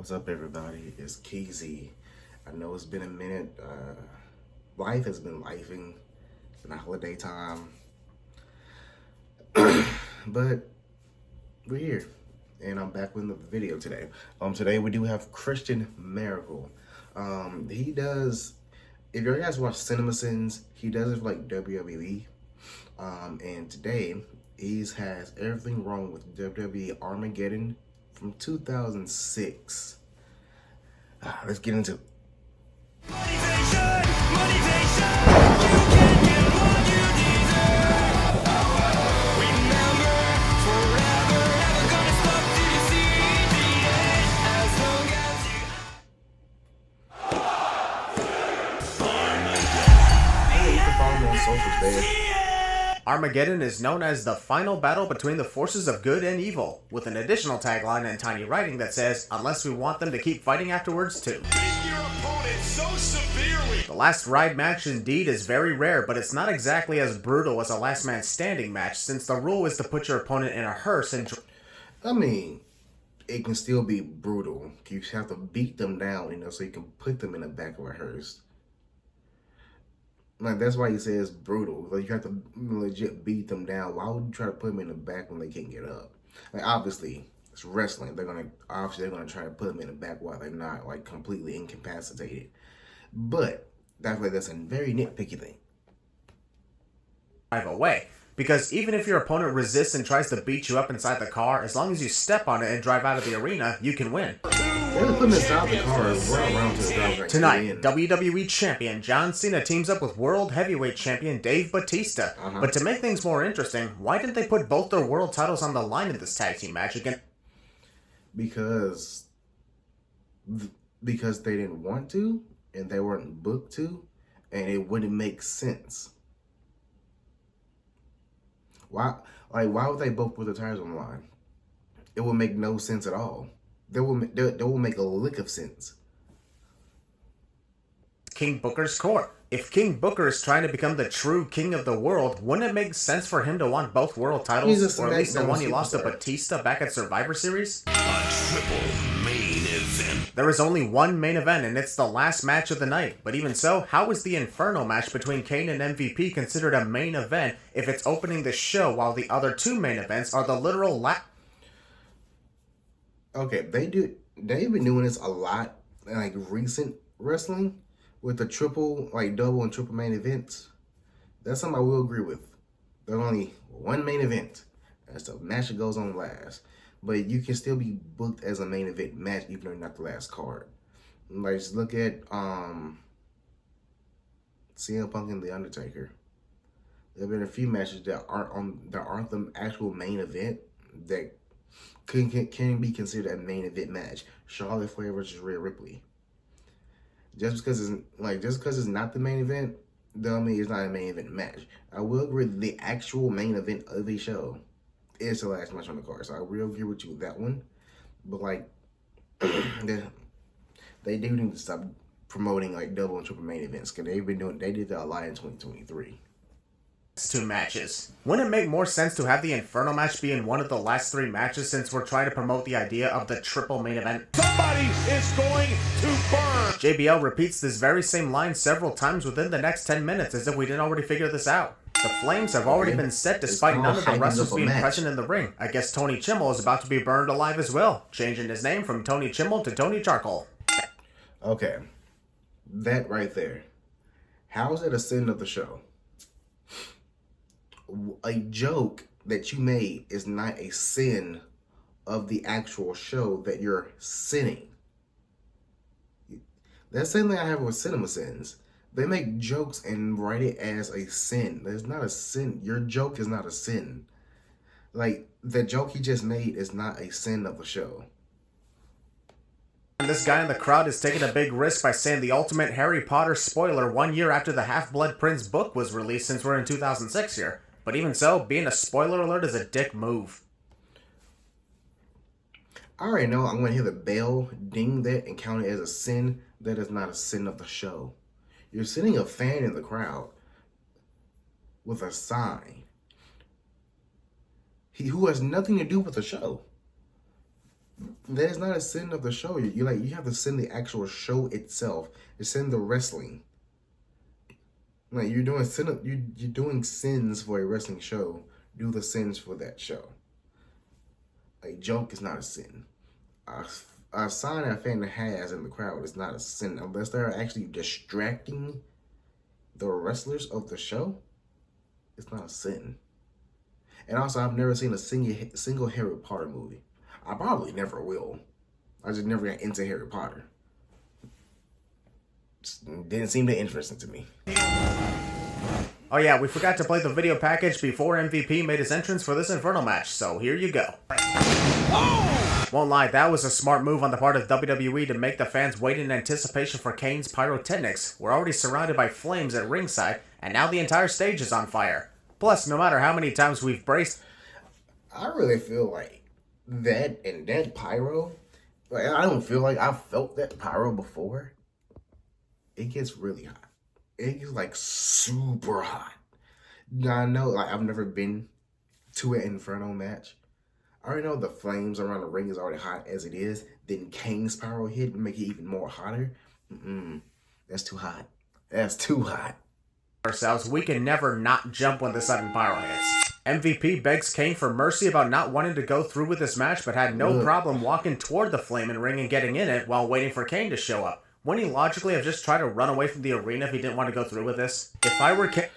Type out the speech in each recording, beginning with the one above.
What's up, everybody? It's Keezy. I know it's been a minute. Life has been lifing. It's been a holiday time. But we're here. And I'm back with another video today. Today we do have Christian Miracle. He does, if you guys watch CinemaSins, he does it for like WWE. And today he has everything wrong with WWE Armageddon from 2006. Let's get into it. Motivation, motivation, you can get what you deserve. Remember, forever, never gonna stop till you see the end. As long as Hey, you can follow me on socials, man. Armageddon is known as the final battle between the forces of good and evil, with an additional tagline in tiny writing that says, unless we want them to keep fighting afterwards too. hit your opponent so severely. The last ride match indeed is very rare, but it's not exactly as brutal as a last man standing match, since the rule is to put your opponent in a hearse and I mean, it can still be brutal. You have to beat them down, so you can put them in the back of a hearse. Like, that's why you say it's brutal. Like, you have to legit beat them down. Why would you try to put them in the back when they can't get up? Like, obviously, it's wrestling. They're gonna try to put them in the back while they're not like completely incapacitated. But that's a very nitpicky thing. drive away. Because even if your opponent resists and tries to beat you up inside the car, as long as you step on it and drive out of the arena, you can win. They're gonna put them inside the car and run around to the driver. Tonight, WWE Champion John Cena teams up with World Heavyweight Champion Dave Bautista. But to make things more interesting, why didn't they put both their world titles on the line in this tag team match again? Because they didn't want to, and they weren't booked to, and it wouldn't make sense. Why would they both put the titles on the line? It would make no sense at all. That will make a lick of sense. King Booker's court. If King Booker is trying to become the true king of the world, wouldn't it make sense for him to want both world titles, or at least the one he lost to Batista back at Survivor Series? A triple main event. There is only one main event, and it's the last match of the night. But even so, how is the Inferno match between Kane and MVP considered a main event if it's opening the show while the other two main events are the literal Okay, they've been doing this a lot in like recent wrestling with the double and triple main events. That's something I will agree with. There's only one main event. That's the match that goes on last. But you can still be booked as a main event match even though you're not the last card. Like, just look at CM Punk and The Undertaker. There have been a few matches that aren't the actual main event that can be considered a main event match. Charlotte Flair versus Rhea Ripley. Just because it's not the main event, doesn't mean it's not a main event match. I will agree that the actual main event of the show is the last match on the card. So I will agree with you with that one. But like, they do need to stop promoting like double and triple main events, because they did that a lot in 2023. two matches. Wouldn't it make more sense to have the Inferno match be in one of the last three matches, since we're trying to promote the idea of the triple main event? Somebody is going to burn. JBL repeats this very same line several times within the next 10 minutes, as if we didn't already figure this out. The flames have already been set despite none of the wrestlers being present in the ring. I guess Tony Chimmel is about to be burned alive as well, changing his name from Tony Chimmel to Tony Charcoal. Okay, that right there. How is it a sin of the show? A joke that you made is not a sin of the actual show that you're sinning. That's the same thing I have with CinemaSins. They make jokes and write it as a sin. There's not a sin. Your joke is not a sin. Like, the joke he just made is not a sin of the show. And this guy in the crowd is taking a big risk by saying the ultimate Harry Potter spoiler 1 year after the Half-Blood Prince book was released, since we're in 2006 here. But even so, being a spoiler alert is a dick move. I already know I'm going to hear the bell ding that and count it as a sin. That is not a sin of the show. You're sending a fan in the crowd with a sign. Who has nothing to do with the show. That is not a sin of the show. You have to sin the actual show itself. You sin the wrestling. Like you're doing sins for a wrestling show. Do the sins for that show. A joke is not a sin. A sign a fan has in the crowd is not a sin unless they're actually distracting the wrestlers of the show. It's not a sin. And also, I've never seen a single Harry Potter movie. I probably never will. I just never got into Harry Potter. Just didn't seem that interesting to me. Oh yeah, we forgot to play the video package before MVP made his entrance for this Inferno match, so here you go. Oh! Won't lie, that was a smart move on the part of WWE to make the fans wait in anticipation for Kane's pyrotechnics. We're already surrounded by flames at ringside, and now the entire stage is on fire. Plus, no matter how many times we've braced... I really feel like that pyro, like I don't feel like I've felt that pyro before. It gets really hot. It gets like super hot. Now I know, like I've never been to an Inferno match. I already know the flames around the ring is already hot as it is. Then Kane's pyro hit and make it even more hotter. That's too hot. That's too hot. Ourselves, we can never not jump when the sudden pyro hits. MVP begs Kane for mercy about not wanting to go through with this match, but had no problem walking toward the flaming ring and getting in it while waiting for Kane to show up. Wouldn't he logically have just tried to run away from the arena if he didn't want to go through with this? If I were Kane...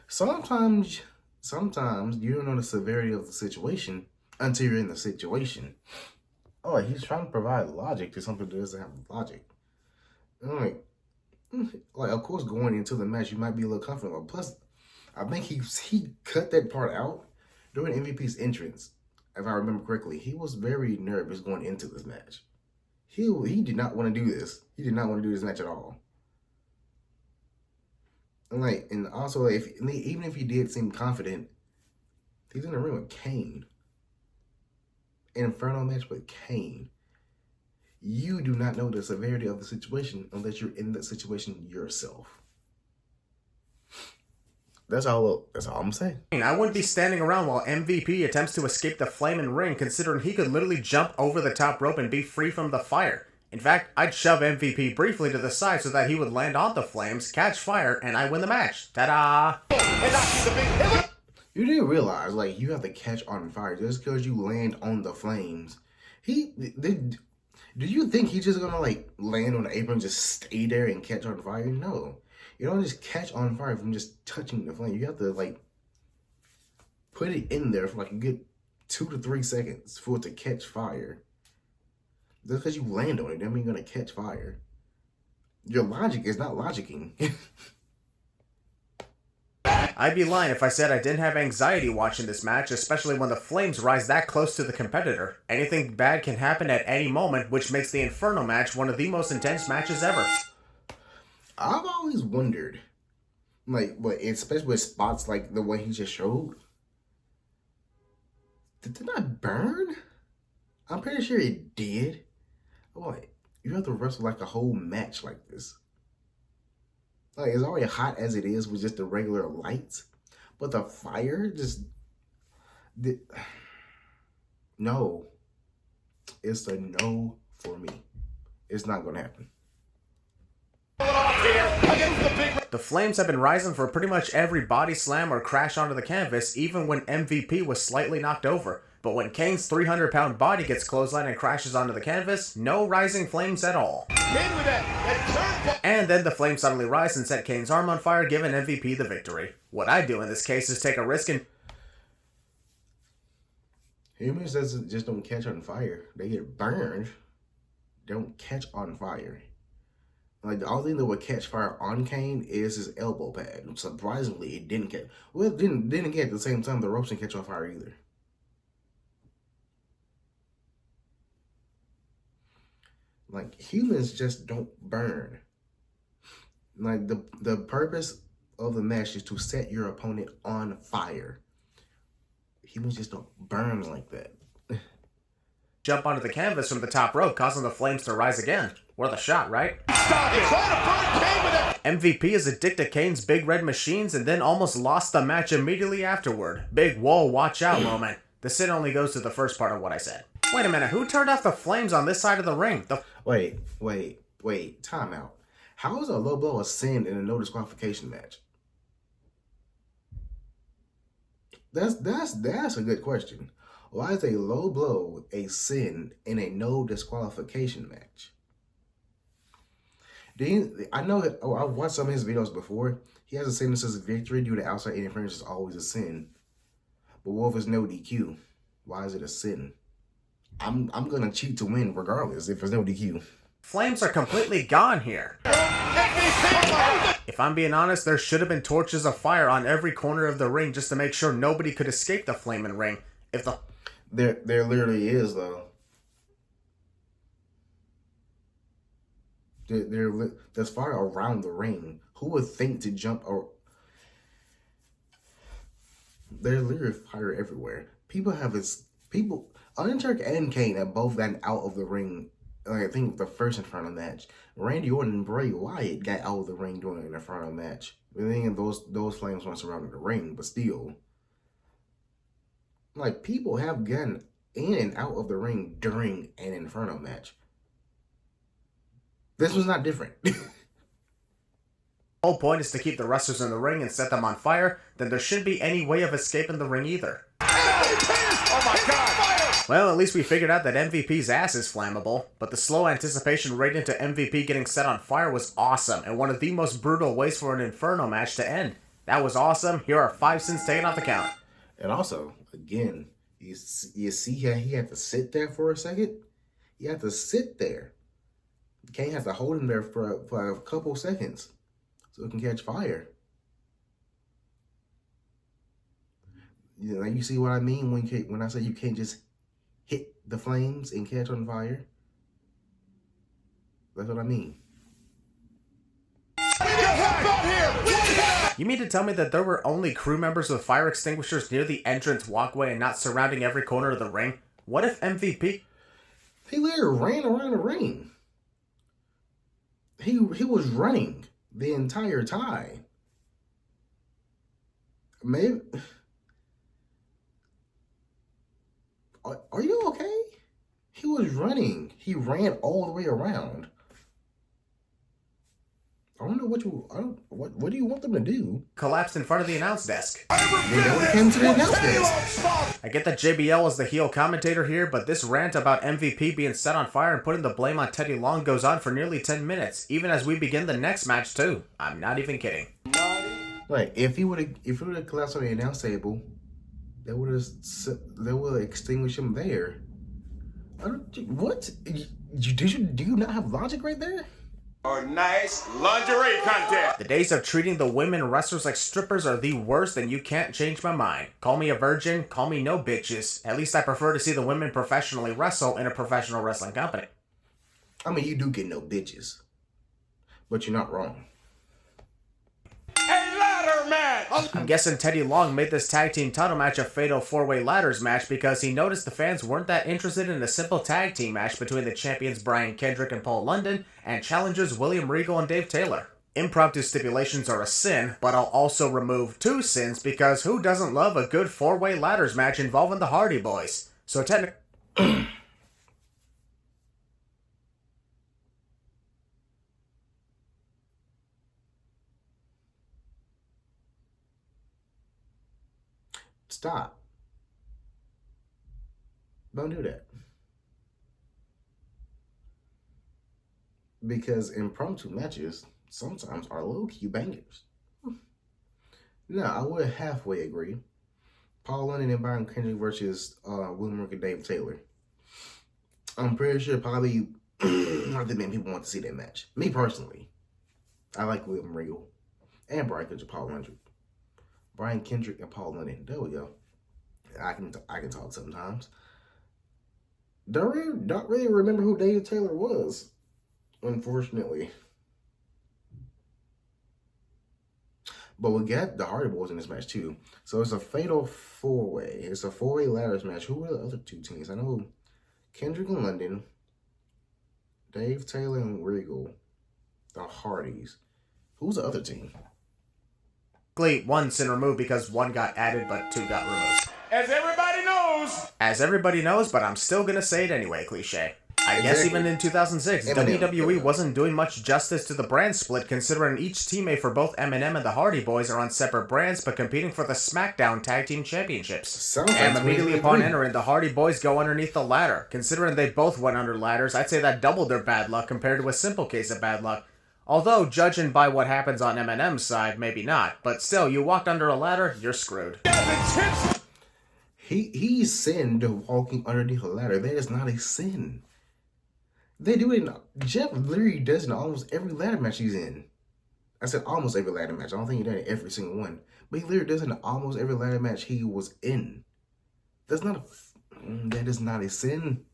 Sometimes you don't know the severity of the situation until you're in the situation. Oh, he's trying to provide logic to something that doesn't have logic. Like of course, going into the match, you might be a little comfortable. Plus, I think he cut that part out during MVP's entrance. If I remember correctly, he was very nervous going into this match. He did not want to do this. He did not want to do this match at all. And also, even if he did seem confident, he's in the ring with Kane. An Inferno match with Kane. You do not know the severity of the situation unless you're in that situation yourself. That's all I'm saying. I wouldn't be standing around while MVP attempts to escape the flaming ring, considering he could literally jump over the top rope and be free from the fire. In fact, I'd shove MVP briefly to the side so that he would land on the flames, catch fire, and I win the match. Ta-da! You didn't realize, like, you have to catch on fire just because you land on the flames. Do you think he's just gonna, like, land on the apron and just stay there and catch on fire? No. You don't just catch on fire from just touching the flame. You have to, like, put it in there for, like, a good 2 to 3 seconds for it to catch fire. Just because you land on it doesn't mean you're gonna catch fire. Your logic is not logicking. I'd be lying if I said I didn't have anxiety watching this match, especially when the flames rise that close to the competitor. Anything bad can happen at any moment, which makes the Inferno match one of the most intense matches ever. I've always wondered, like, especially with spots like the one he just showed, did it not burn? I'm pretty sure it did. What? You have to wrestle like a whole match like this. Like, it's already hot as it is with just the regular lights. But the fire just... No. It's a no for me. It's not going to happen. The flames have been rising for pretty much every body slam or crash onto the canvas, even when MVP was slightly knocked over. But when Kane's 300-pound body gets clotheslined and crashes onto the canvas, no rising flames at all. And then the flames suddenly rise and set Kane's arm on fire, giving MVP the victory. What I do in this case is take a risk and... Humans just don't catch on fire. They get burned. They don't catch on fire. Like, the only thing that would catch fire on Kane is his elbow pad. Surprisingly, it didn't catch... Well, it didn't get at the same time the ropes didn't catch on fire either. Like, humans just don't burn. Like, the purpose of the match is to set your opponent on fire. Humans just don't burn like that. Jump onto the canvas from the top rope, causing the flames to rise again. Worth a shot, right? MVP is addicted to Kane's big red machines and then almost lost the match immediately afterward. Big whoa, watch out moment. The sin only goes to the first part of what I said. Wait a minute, who turned off the flames on this side of the ring? Wait, time out. How is a low blow a sin in a no disqualification match? That's a good question. Why is a low blow a sin in a no disqualification match? I know that I've watched some of his videos before. He has a sin that says victory due to outside interference is always a sin. But what if it's no DQ? Why is it a sin? I'm gonna cheat to win regardless if there's no DQ. Flames are completely gone here. If I'm being honest, there should have been torches of fire on every corner of the ring just to make sure nobody could escape the flaming ring. There literally is though. There's fire around the ring. Who would think to jump or? There's literally fire everywhere. Undertaker and Kane have both gotten out of the ring. I think the first Inferno match, Randy Orton and Bray Wyatt got out of the ring during an Inferno match. I think those flames weren't surrounding the ring, but still, like people have gotten in and out of the ring during an Inferno match. This was not different. The whole point is to keep the wrestlers in the ring and set them on fire. Then there shouldn't be any way of escaping the ring either. Oh my God! Well, at least we figured out that MVP's ass is flammable, but the slow anticipation right into MVP getting set on fire was awesome, and one of the most brutal ways for an Inferno match to end. That was awesome. Here are 5 sins taken off the count. And also, again, you see how he had to sit there for a second? He had to sit there. Kane has to hold him there for a couple seconds so it can catch fire. You see what I mean when I say you can't just hit the flames and catch on fire? That's what I mean. You mean to tell me that there were only crew members with fire extinguishers near the entrance walkway and not surrounding every corner of the ring? What if MVP... He literally ran around the ring. He was running the entire time. Maybe... Are you okay? He was running. He ran all the way around. I don't know what do you want them to do? collapsed in front of the announce desk. They never came to the announce desk. I get that JBL is the heel commentator here, but this rant about MVP being set on fire and putting the blame on Teddy Long goes on for nearly 10 minutes, even as we begin the next match too. I'm not even kidding. Like if he would have collapsed on the announce table, they would have extinguished him there. What? Do you not have logic right there? A nice lingerie contest. The days of treating the women wrestlers like strippers are the worst, and you can't change my mind. Call me a virgin, call me no bitches. At least I prefer to see the women professionally wrestle in a professional wrestling company. I mean, you do get no bitches, but you're not wrong. A ladder match. I'm guessing Teddy Long made this tag team title match a fatal 4-way ladders match because he noticed the fans weren't that interested in a simple tag team match between the champions Brian Kendrick and Paul London and challengers William Regal and Dave Taylor. Impromptu stipulations are a sin, but I'll also remove 2 sins because who doesn't love a good 4-way ladders match involving the Hardy Boys? So technically... Stop. Don't do that. Because impromptu matches sometimes are low-key bangers. No, I would halfway agree. Paul London and Brian Kendrick versus William Regal and Dave Taylor. I'm pretty sure probably not that many people want to see that match. Me personally. I like William Regal and Brian Kendrick, Paul London. Brian Kendrick and Paul London. There we go. I can talk sometimes. Don't really remember who Dave Taylor was, unfortunately. But we got the Hardy Boys in this match too. So it's a fatal 4-way. It's a 4-way ladders match. Who were the other 2 teams? I know Kendrick and London, Dave Taylor and Regal, the Hardys. Who's the other team? 1 sin removed because 1 got added but 2 got removed. As everybody knows, knows. As everybody knows, but I'm still gonna say it anyway, cliche. I guess Exactly. even in 2006, Eminem. WWE wasn't doing much justice to the brand split, considering each teammate for both Eminem and the Hardy Boys are on separate brands but competing for the SmackDown Tag Team Championships. Sounds like And immediately upon 2023. entering, the Hardy Boys go underneath the ladder. Considering they both went under ladders, I'd say that doubled their bad luck compared to a simple case of bad luck. Although, judging by what happens on Eminem's side, maybe not. But still, you walked under a ladder, you're screwed. He sinned walking underneath a ladder. That is not a sin. They do it. Jeff literally does it in almost every ladder match he's in. I said almost every ladder match. I don't think he done it every single one, but he literally does it in almost every ladder match he was in. That is not a sin.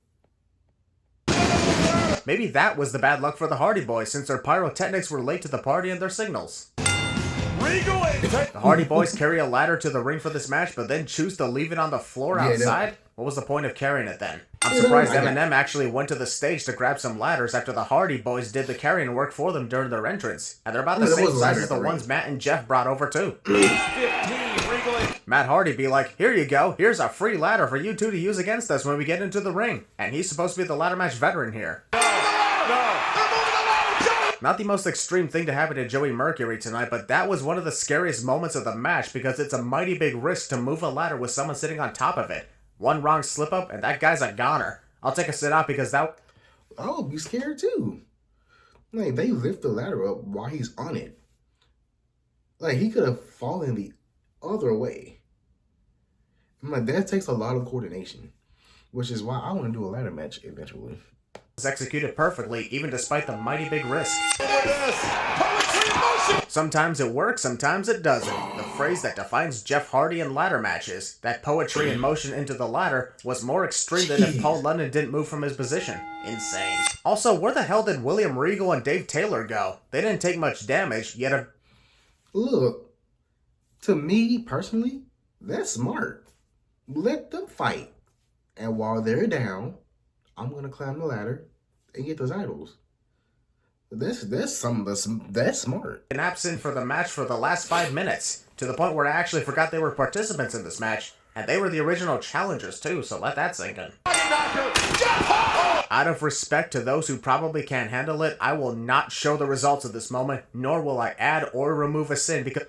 Maybe that was the bad luck for the Hardy Boys, since their pyrotechnics were late to the party and their signals. The Hardy Boys carry a ladder to the ring for this match, but then choose to leave it on the floor Yeah, outside? What was the point of carrying it then? I'm Yeah, surprised I got- Eminem actually went to the stage to grab some ladders after the Hardy Boys did the carrying work for them during their entrance. And they're about the Yeah, there same was size ladders as the at the ones ring. Matt and Jeff brought over too. Matt Hardy be like, here you go, here's a free ladder for you two to use against us when we get into the ring. And he's supposed to be the ladder match veteran here. Not the most extreme thing to happen to Joey Mercury tonight, but that was one of the scariest moments of the match because it's a mighty big risk to move a ladder with someone sitting on top of it. One wrong slip up and that guy's a goner. I'll take a sit out because that... I would be scared too. Like, they lift the ladder up while he's on it. Like, he could have fallen the other way. I'm like, that takes a lot of coordination, which is why I want to do a ladder match eventually. was executed perfectly, even despite the mighty big risk. Sometimes it works, sometimes it doesn't. The phrase that defines Jeff Hardy in ladder matches, that poetry in motion into the ladder, was more extreme than if Paul London didn't move from his position. Insane. Also, where the hell did William Regal and Dave Taylor go? They didn't take much damage, yet a... Look, to me personally, that's smart. Let them fight. And while they're down, I'm gonna climb the ladder and get those idols. That's smart. Been absent for the match for the last 5 minutes, to the point where I actually forgot they were participants in this match, and they were the original challengers too, so let that sink in. Out of respect to those who probably can't handle it, I will not show the results of this moment, nor will I add or remove a sin, because...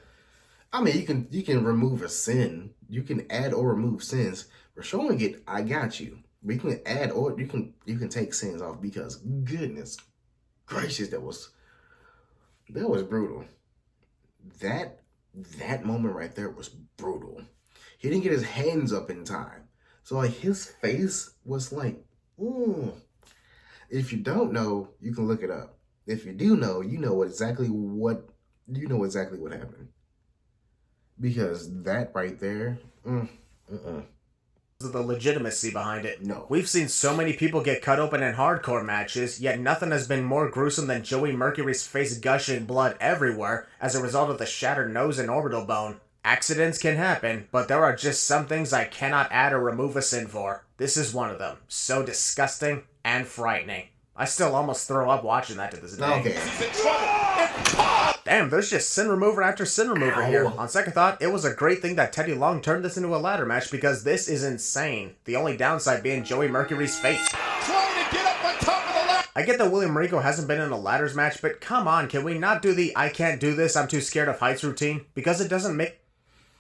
I mean, you can remove a sin. You can add or remove sins. For showing it, I got you. But you can add or you can take sins off, because goodness gracious, that was brutal. That moment right there was brutal. He didn't get his hands up in time. So like his face was like, ooh. If you don't know, you can look it up. If you do know, you know exactly what happened. Because that right there, the legitimacy behind it. No. We've seen so many people get cut open in hardcore matches, yet nothing has been more gruesome than Joey Mercury's face gushing blood everywhere as a result of the shattered nose and orbital bone. Accidents can happen, but there are just some things I cannot add or remove a sin for. This is one of them. So disgusting and frightening. I still almost throw up watching that to this day. Okay. Damn, there's just sin remover after sin remover here. On second thought, it was a great thing that Teddy Long turned this into a ladder match because this is insane. The only downside being Joey Mercury's fate. I get that William Regal hasn't been in a ladders match, but come on, can we not do the I can't do this, I'm too scared of heights routine? Because it doesn't make...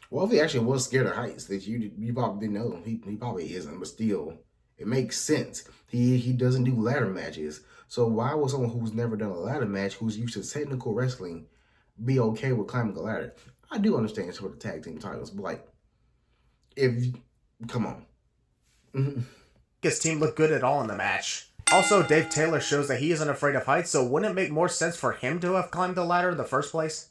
Well, if he actually was scared of heights, that you probably didn't know. He probably isn't, but still, it makes sense. He doesn't do ladder matches. So why would someone who's never done a ladder match, who's used to technical wrestling, be okay with climbing a ladder? I do understand it's for the tag team titles, but like, come on. His team looked good at all in the match. Also, Dave Taylor shows that he isn't afraid of heights, so wouldn't it make more sense for him to have climbed the ladder in the first place?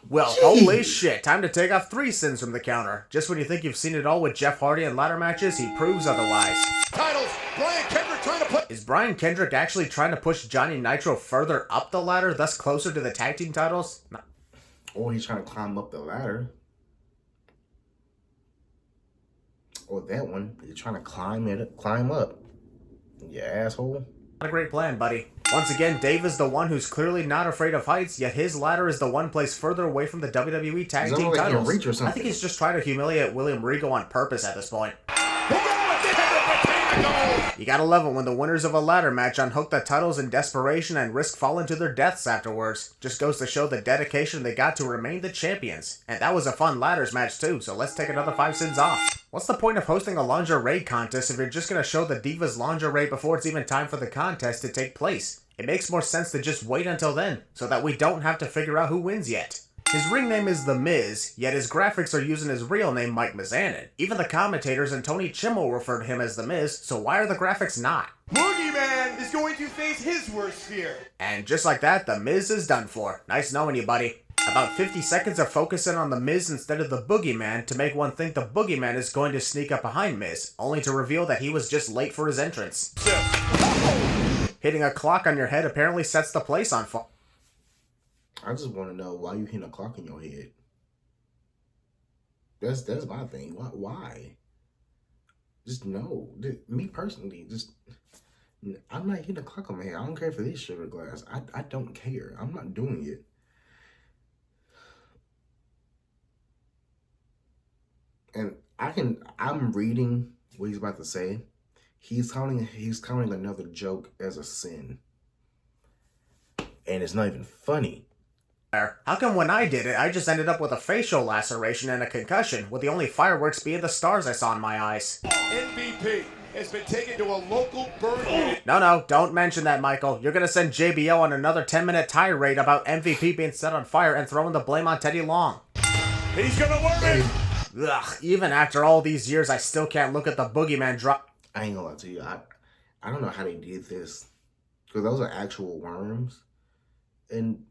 Well, holy shit, time to take off 3 sins from the counter. Just when you think you've seen it all with Jeff Hardy in ladder matches, he proves otherwise. Titles, Brian Kendrick trying to put... Is Brian Kendrick actually trying to push Johnny Nitro further up the ladder, thus closer to the tag team titles? No. Or he's trying to climb up the ladder. Or that one, you're trying to climb up. You asshole. Not a great plan, buddy. Once again, Dave is the one who's clearly not afraid of heights, yet his ladder is the one placed further away from the WWE Tag Team titles. I think he's just trying to humiliate William Regal on purpose at this point. You gotta love it when the winners of a ladder match unhook the titles in desperation and risk falling to their deaths afterwards. Just goes to show the dedication they got to remain the champions. And that was a fun ladders match too, so let's take another 5 cents off. What's the point of hosting a lingerie contest if you're just gonna show the Divas lingerie before it's even time for the contest to take place? It makes more sense to just wait until then, so that we don't have to figure out who wins yet. His ring name is The Miz, yet his graphics are using his real name Mike Mizanin. Even the commentators and Tony Chimmel refer to him as The Miz, so why are the graphics not? Boogeyman is going to face his worst fear. And just like that, The Miz is done for. Nice knowing you, buddy. About 50 seconds of focusing on The Miz instead of the Boogeyman to make one think the Boogeyman is going to sneak up behind Miz, only to reveal that he was just late for his entrance. Hitting a clock on your head apparently sets the place on fire. I just want to know why you hitting a clock in your head. That's my thing. Why? Just no. Me personally, I'm not hitting a clock on my head. I don't care for this sugar glass. I don't care. I'm not doing it. And I'm reading what he's about to say. He's counting another joke as a sin. And it's not even funny. How come when I did it, I just ended up with a facial laceration and a concussion, with the only fireworks being the stars I saw in my eyes? MVP has been taken to a local burn unit. No, don't mention that, Michael. You're gonna send JBO on another 10-minute tirade about MVP being set on fire and throwing the blame on Teddy Long. He's gonna work it. Ugh, even after all these years, I still can't look at the Boogeyman drop. I ain't gonna lie to you. I don't know how they did this. Because those are actual worms. And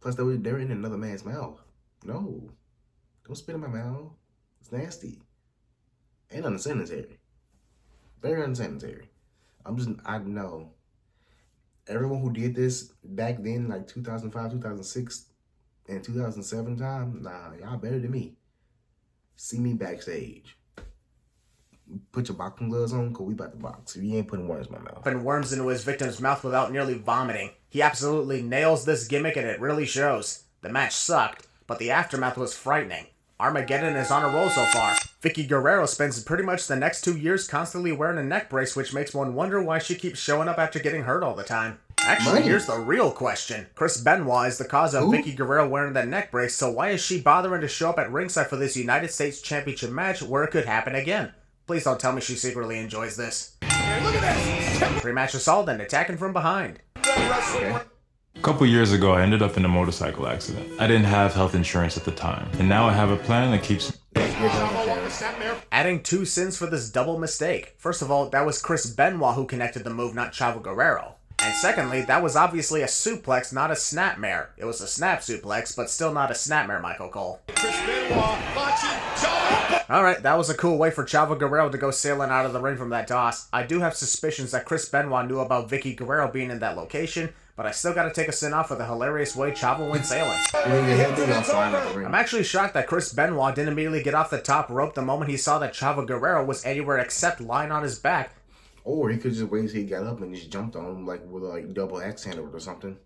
plus they're in another man's mouth. No. Don't spit in my mouth. It's nasty. And unsanitary. Very unsanitary. I know. Everyone who did this back then, like 2005, 2006, and 2007 time, nah, y'all better than me. See me backstage. Put your boxing gloves on, cause we about to box. You ain't putting worms in my mouth. Putting worms into his victim's mouth without nearly vomiting. He absolutely nails this gimmick and it really shows. The match sucked, but the aftermath was frightening. Armageddon is on a roll so far. Vicky Guerrero spends pretty much the next 2 years constantly wearing a neck brace, which makes one wonder why she keeps showing up after getting hurt all the time. Actually, here's the real question. Chris Benoit is the cause of Vicky Guerrero wearing that neck brace, so why is she bothering to show up at ringside for this United States Championship match where it could happen again? Please don't tell me she secretly enjoys this. Hey, look at this. Pre-match assault and attacking from behind. Okay. A couple years ago, I ended up in a motorcycle accident. I didn't have health insurance at the time, and now I have a plan that keeps... Adding 2 sins for this double mistake. First of all, that was Chris Benoit who connected the move, not Chavo Guerrero. And secondly, that was obviously a suplex, not a snapmare. It was a snap suplex, but still not a snapmare, Michael Cole. Alright, that was a cool way for Chavo Guerrero to go sailing out of the ring from that toss. I do have suspicions that Chris Benoit knew about Vicky Guerrero being in that location, but I still gotta take a sin off for the hilarious way Chavo went sailing. I'm actually shocked that Chris Benoit didn't immediately get off the top rope the moment he saw that Chavo Guerrero was anywhere except lying on his back. Or he could just wait until he got up and just jumped on him like with a double axe handle or something.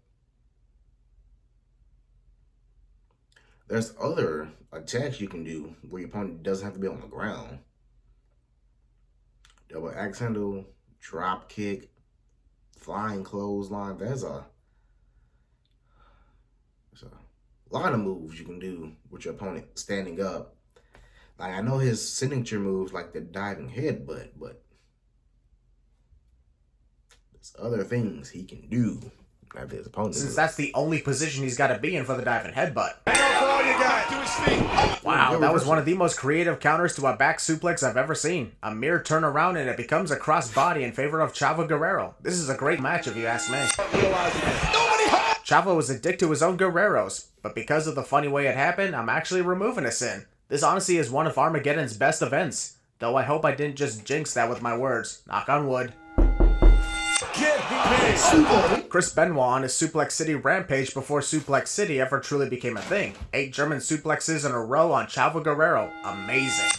There's other attacks you can do where your opponent doesn't have to be on the ground. Double axe handle, drop kick, flying clothesline. There's a lot of moves you can do with your opponent standing up. Like, I know his signature moves like the diving headbutt, but there's other things he can do after his opponent. Since that's the only position he's got to be in for the diving headbutt. Oh, wow, that was one of the most creative counters to a back suplex I've ever seen. A mere turnaround and it becomes a crossbody in favor of Chavo Guerrero. This is a great match if you ask me. Chavo was a dick to his own Guerreros, but because of the funny way it happened, I'm actually removing a sin. This honestly is one of Armageddon's best events, though I hope I didn't just jinx that with my words. Knock on wood. Chris Benoit on his Suplex City rampage before Suplex City ever truly became a thing. 8 German suplexes in a row on Chavo Guerrero. Amazing.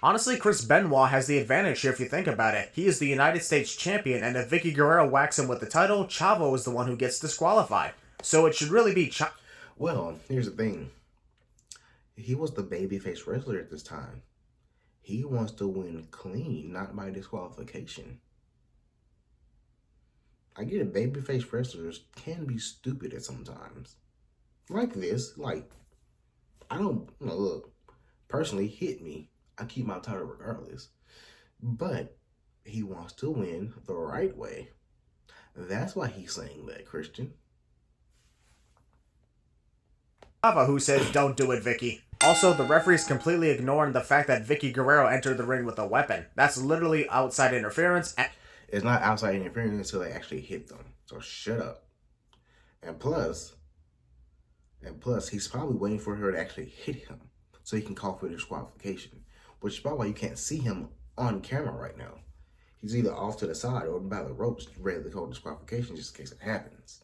Honestly, Chris Benoit has the advantage here if you think about it. He is the United States champion, and if Vicky Guerrero whacks him with the title, Chavo is the one who gets disqualified. So it should really be Well, here's the thing. He was the babyface wrestler at this time. He wants to win clean, not by disqualification. I get it, babyface wrestlers can be stupid at sometimes. Like this, I don't, look, personally, hit me. I keep my title regardless. But he wants to win the right way. That's why he's saying that, Christian. Chavo who says, "Don't do it, Vicky." Also, the referee's completely ignoring the fact that Vicky Guerrero entered the ring with a weapon. That's literally outside interference. It's not outside interference until they actually hit them. So shut up. And plus, he's probably waiting for her to actually hit him so he can call for disqualification. Which is probably why you can't see him on camera right now. He's either off to the side or by the ropes ready to call disqualification just in case it happens.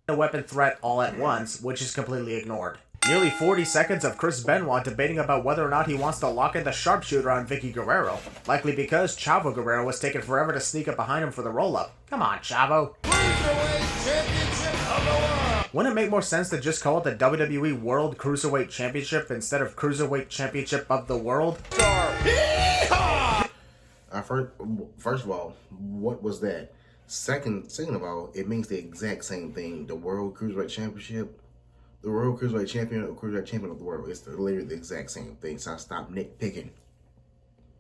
A weapon threat all at once, which is completely ignored. Nearly 40 seconds of Chris Benoit debating about whether or not he wants to lock in the sharpshooter on Vicky Guerrero. Likely because Chavo Guerrero was taking forever to sneak up behind him for the roll-up. Come on, Chavo. Wouldn't it make more sense to just call it the WWE World Cruiserweight Championship instead of Cruiserweight Championship of the World? First of all, what was that? Second of all, it means the exact same thing. The World Cruiserweight Championship, the World Cruiserweight Champion, or Cruiserweight Champion of the World. It's literally the exact same thing. So I stop nitpicking.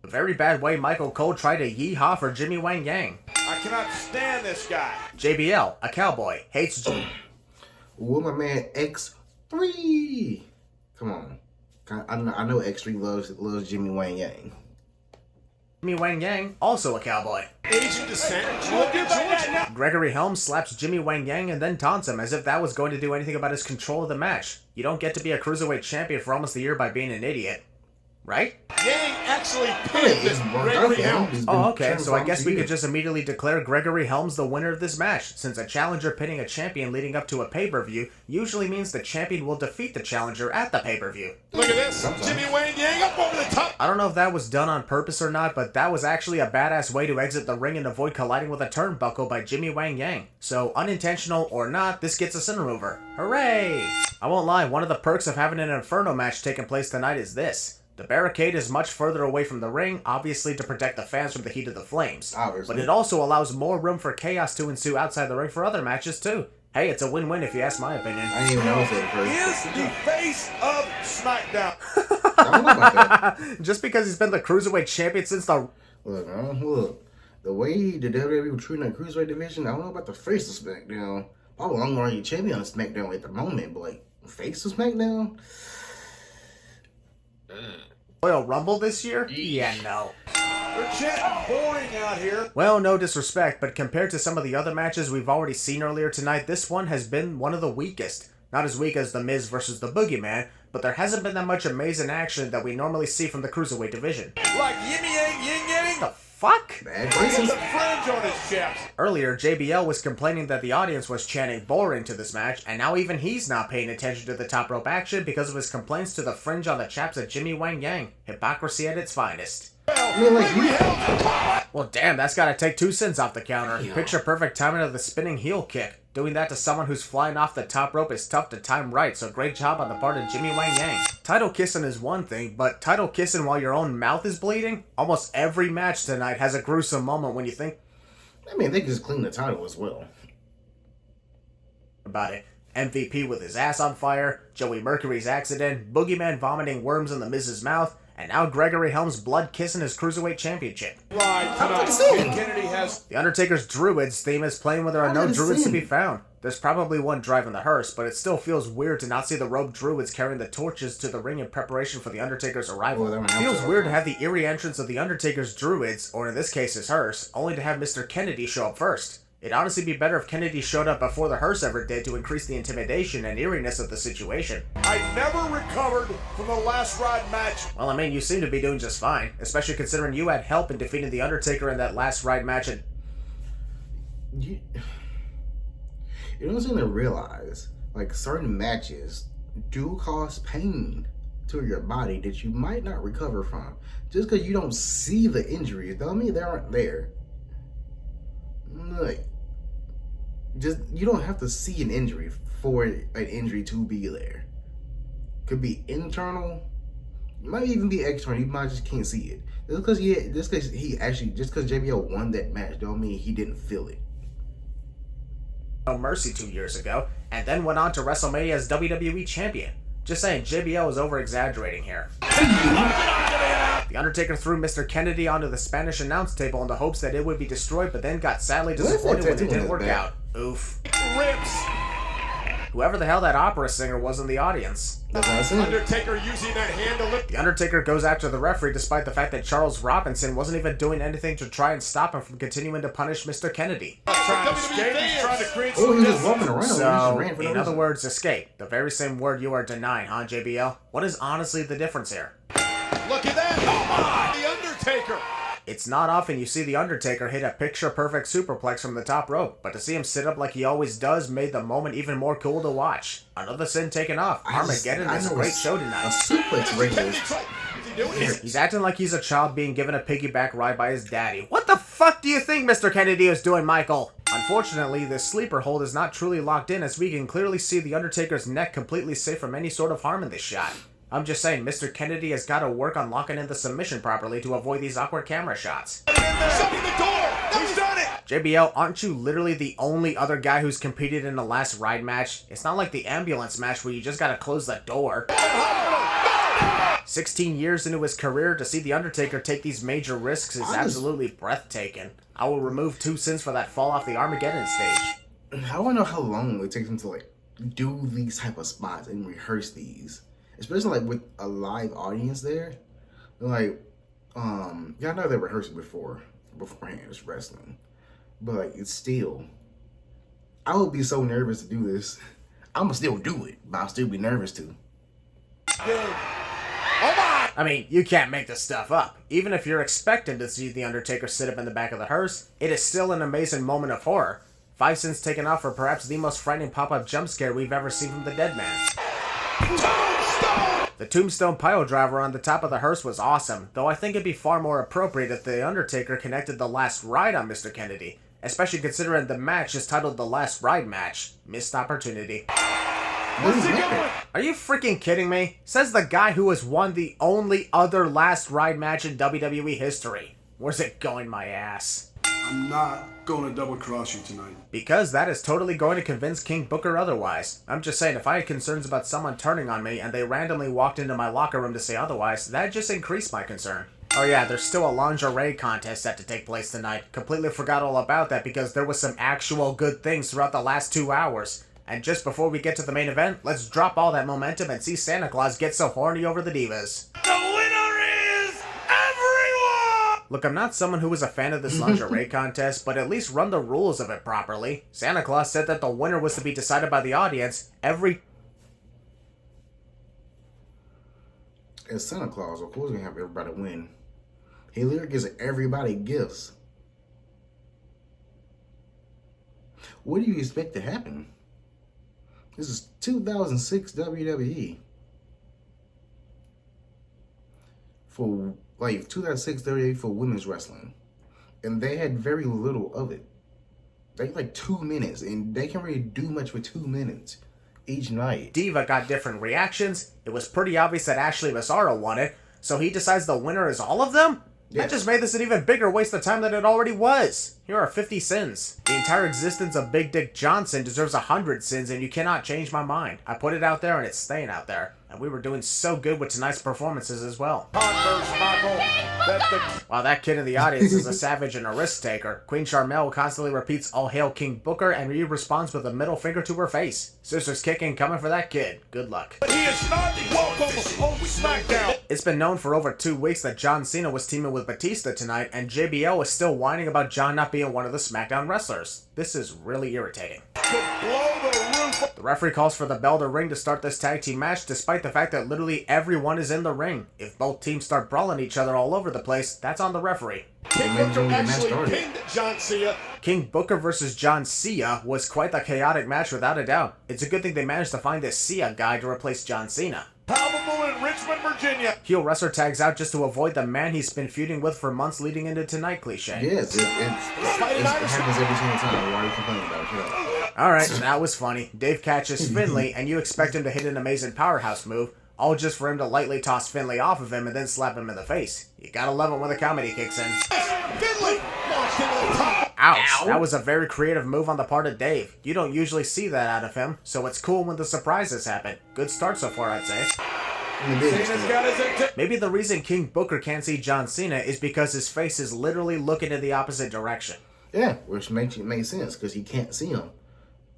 A very bad way Michael Cole tried to yee-haw for Jimmy Wang Yang. I cannot stand this guy. JBL, a cowboy, hates Well, my man X3. Come on. I know X3 loves Jimmy Wang Yang. Jimmy Wang Yang, also a cowboy. Asian descent. Georgia. Gregory Helms slaps Jimmy Wang Yang and then taunts him as if that was going to do anything about his control of the match. You don't get to be a cruiserweight champion for almost a year by being an idiot. Right? Yang actually pinned this Gregory Helms. Oh, okay, so I guess we could just immediately declare Gregory Helms the winner of this match, since a challenger pinning a champion leading up to a pay-per-view usually means the champion will defeat the challenger at the pay-per-view. Look at this. Jimmy Wang Yang up over the top. I don't know if that was done on purpose or not, but that was actually a badass way to exit the ring and avoid colliding with a turnbuckle by Jimmy Wang Yang. So, unintentional or not, this gets us in remover. Hooray! I won't lie, one of the perks of having an Inferno match taking place tonight is this. The barricade is much further away from the ring, obviously to protect the fans from the heat of the flames. Obviously. But it also allows more room for chaos to ensue outside the ring for other matches too. Hey, it's a win-win if you ask my opinion. I didn't even know He is that the face of SmackDown. I don't know about that. Just because he's been the Cruiserweight Champion since the... Look. The way the WWE was treating that Cruiserweight division, I don't know about the face of SmackDown. Probably I'm going to champion on SmackDown at the moment, but face of SmackDown? Royal Rumble this year? Yeah, no. They're chanting boring out here. Well, no disrespect, but compared to some of the other matches we've already seen earlier tonight, this one has been one of the weakest. Not as weak as The Miz versus the Boogeyman, but there hasn't been that much amazing action that we normally see from the Cruiserweight division. Like yin yang, yin yang. The fuck? Bad Look at choices. the fringe on his chest. Earlier, JBL was complaining that the audience was chanting boring to this match, and now even he's not paying attention to the top rope action because of his complaints to the fringe on the chaps of Jimmy Wang Yang. Hypocrisy at its finest. Well, damn, that's gotta take 2 cents off the counter. Picture perfect timing of the spinning heel kick. Doing that to someone who's flying off the top rope is tough to time right, so great job on the part of Jimmy Wang Yang. Title kissing is one thing, but title kissing while your own mouth is bleeding? Almost every match tonight has a gruesome moment when you think I mean, they can just clean the title as well. about it. MVP with his ass on fire, Joey Mercury's accident, Boogeyman vomiting worms in the Miz's mouth, and now Gregory Helms blood kissing his Cruiserweight Championship. Right tonight. saying. Kennedy has. The Undertaker's Druids theme is playing where there are no druids to be found. There's probably one driving the hearse, but it still feels weird to not see the robed druids carrying the torches to the ring in preparation for the Undertaker's arrival. Well, It feels weird to have the eerie entrance of the Undertaker's druids, or in this case his hearse, only to have Mr. Kennedy show up first. It'd honestly be better if Kennedy showed up before the hearse ever did to increase the intimidation and eeriness of the situation. I never recovered from the last ride match. Well, I mean, you seem to be doing just fine, especially considering you had help in defeating the Undertaker in that last ride match and... You don't seem to realize, certain matches do cause pain. to your body that you might not recover from. Just because you don't see the injuries, don't mean they aren't there. Like, just you don't have to see an injury for an injury to be there. Could be internal, might even be external. You might just can't see it. Just because JBL won that match, don't mean he didn't feel it. No Mercy 2 years ago, and then went on to WrestleMania as WWE Champion. Just saying, JBL is over-exaggerating here. The Undertaker threw Mr. Kennedy onto the Spanish announce table in the hopes that it would be destroyed, but then got sadly disappointed when it didn't work out. Oof. Rips. Whoever the hell that opera singer was in the audience. That's what I said. Undertaker using that hand to lift. The Undertaker goes after the referee despite the fact that Charles Robinson wasn't even doing anything to try and stop him from continuing to punish Mr. Kennedy. Trying to escape. He's trying to create Oh, some he was walking around. So, in other words, escape. The very same word you are denying, huh, JBL? What is honestly the difference here? Look at that. Oh my! The Undertaker. It's not often you see The Undertaker hit a picture-perfect superplex from the top rope, but to see him sit up like he always does made the moment even more cool to watch. Another sin taken off. Armageddon is a great show A tonight. suplex right there. Is he doing it? He's acting like he's a child being given a piggyback ride by his daddy. What the fuck do you think Mr. Kennedy is doing, Michael? Unfortunately, this sleeper hold is not truly locked in, as we can clearly see The Undertaker's neck completely safe from any sort of harm in this shot. I'm just saying, Mr. Kennedy has got to work on locking in the submission properly to avoid these awkward camera shots. Shutting the door. He's done it. JBL, aren't you literally the only other guy who's competed in the last ride match? It's not like the ambulance match where you just gotta close the door. 16 years into his career, to see The Undertaker take these major risks is absolutely breathtaking. I will remove 2 cents for that fall off the Armageddon stage. I want to know how long it takes him to like do these type of spots and rehearse these, especially like with a live audience there. Like, yeah, I know they rehearsed it beforehand. It's wrestling, but like it's still. I would be so nervous to do this. I'ma still do it, but I'll still be nervous too. Oh my! I mean, you can't make this stuff up. Even if you're expecting to see The Undertaker sit up in the back of the hearse, it is still an amazing moment of horror. 5 cents taken off for perhaps the most frightening pop-up jump scare we've ever seen from the dead man. Tombstone! The tombstone pile driver on the top of the hearse was awesome, though I think it'd be far more appropriate if The Undertaker connected the last ride on Mr. Kennedy, especially considering the match is titled The Last Ride Match. Missed opportunity. Where's he going? Are you freaking kidding me? Says the guy who has won the only other last ride match in WWE history. Where's it going, my ass? I'm not going to double cross you tonight. Because that is totally going to convince King Booker otherwise. I'm just saying, if I had concerns about someone turning on me and they randomly walked into my locker room to say otherwise, that just increased my concern. Oh yeah, there's still a lingerie contest set to take place tonight. Completely forgot all about that because there was some actual good things throughout the last 2 hours. And just before we get to the main event, let's drop all that momentum and see Santa Claus get so horny over the divas. The winner is everyone! Look, I'm not someone who is a fan of this lingerie contest, but at least run the rules of it properly. Santa Claus said that the winner was to be decided by the audience every... As Santa Claus, of course, gonna have everybody win. He literally gives everybody gifts. What do you expect to happen? This is 2006 WWE. For like 2006 WWE for women's wrestling, and they had very little of it. They had like 2 minutes, and they can't really do much for 2 minutes each night. Diva got different reactions. It was pretty obvious that Ashley Massaro won it, so he decides the winner is all of them? Yes. That just made this an even bigger waste of time than it already was. Here are 50 sins. The entire existence of Big Dick Johnson deserves 100 sins, and you cannot change my mind. I put it out there, and it's staying out there. And we were doing so good with tonight's performances as well. Converse, Michael. That's the... While that kid in the audience is a savage and a risk taker, Queen Charmel constantly repeats "All hail King Booker," and he responds with a middle finger to her face. Sisters kicking coming for that kid. Good luck. He is not welcome on SmackDown. It's been known for over 2 weeks that John Cena was teaming with Batista tonight, and JBL is still whining about John not being one of the SmackDown wrestlers. This is really irritating. Could blow the roof. The referee calls for the bell to ring to start this tag team match, despite the fact that literally everyone is in the ring. If both teams start brawling each other all over the place, that's on the referee. King Booker actually pinned John Cena. King Booker versus John Cena was quite the chaotic match without a doubt. It's a good thing they managed to find this Cena guy to replace John Cena. Palpable in Richmond, Virginia. Heel wrestler tags out just to avoid the man he's been feuding with for months leading into tonight cliche. Yes, it happens every single time. Why are you complaining about it? Shut up. Alright, that was funny. Dave catches Finley, and you expect him to hit an amazing powerhouse move, all just for him to lightly toss Finley off of him and then slap him in the face. You gotta love him when the comedy kicks in. Finley launched into the top. Ouch, that was a very creative move on the part of Dave. You don't usually see that out of him, so it's cool when the surprises happen. Good start so far, I'd say. Cena's got his Maybe the reason King Booker can't see John Cena is because his face is literally looking in the opposite direction. Yeah, which makes sense because he can't see him.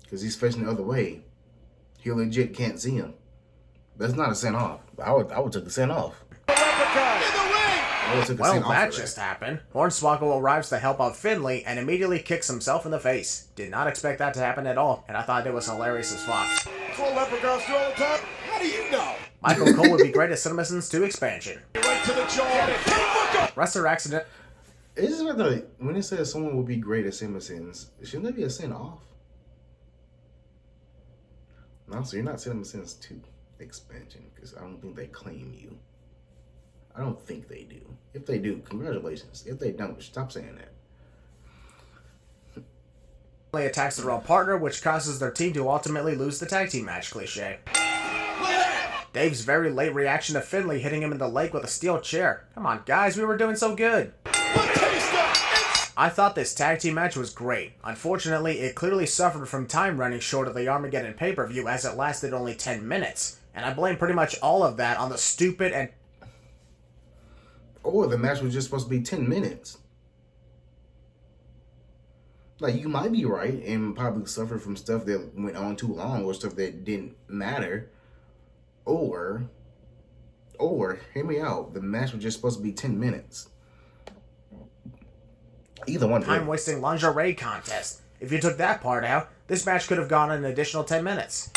Because he's facing the other way. He legit can't see him. That's not a send off. I would take the send off. Well, that just happened. Hornswoggle arrives to help out Finley and immediately kicks himself in the face. Did not expect that to happen at all, and I thought it was hilarious as fuck. That's what leprechauns do all the time. How do you know? Michael Cole would be great at CinemaSins 2 expansion. Right to the jaw. Wrestler accident. It's just about the, when it says someone will be great at CinemaSins, shouldn't that be a send off? No, so you're not CinemaSins 2 expansion because I don't think they claim you. I don't think they do. If they do, congratulations. If they don't, stop saying that. Finley attacks the wrong partner, which causes their team to ultimately lose the tag team match cliche. Dave's very late reaction to Finley hitting him in the leg with a steel chair. Come on, guys, we were doing so good. I thought this tag team match was great. Unfortunately, it clearly suffered from time running short of the Armageddon pay-per-view as it lasted only 10 minutes. And I blame pretty much all of that on the stupid and... Or the match was just supposed to be 10 minutes. Like, you might be right and probably suffered from stuff that went on too long or stuff that didn't matter. Or, hear me out, the match was just supposed to be 10 minutes. Either one. Time-wasting lingerie contest. If you took that part out, this match could have gone an additional 10 minutes.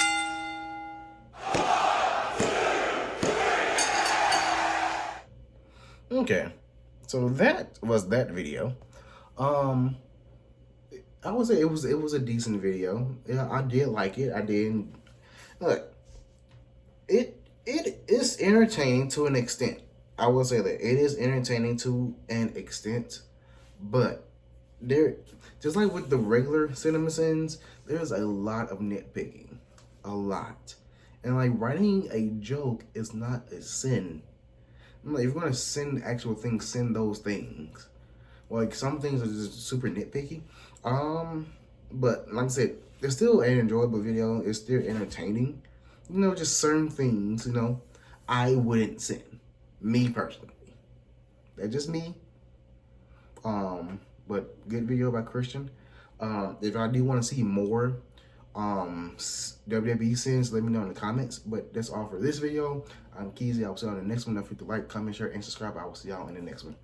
Okay, so that was that video. I would say it was a decent video. Yeah, I did like it. I did. Look, it is entertaining to an extent. I will say that it is entertaining to an extent, but there, just like with the regular CinemaSins, there's a lot of nitpicking, a lot, and like writing a joke is not a sin. Like, if you're gonna send actual things, send those things. Like, some things are just super nitpicky. But like I said, it's still an enjoyable video. It's still entertaining. You know, just certain things, you know, I wouldn't send. Me personally. That's just me. But good video by Christian. If I do want to see more WWE sins, let me know in the comments. But that's all for this video. I'm Keezy. I'll see you on the next one. Don't forget to like, comment, share, and subscribe. I will see y'all in the next one.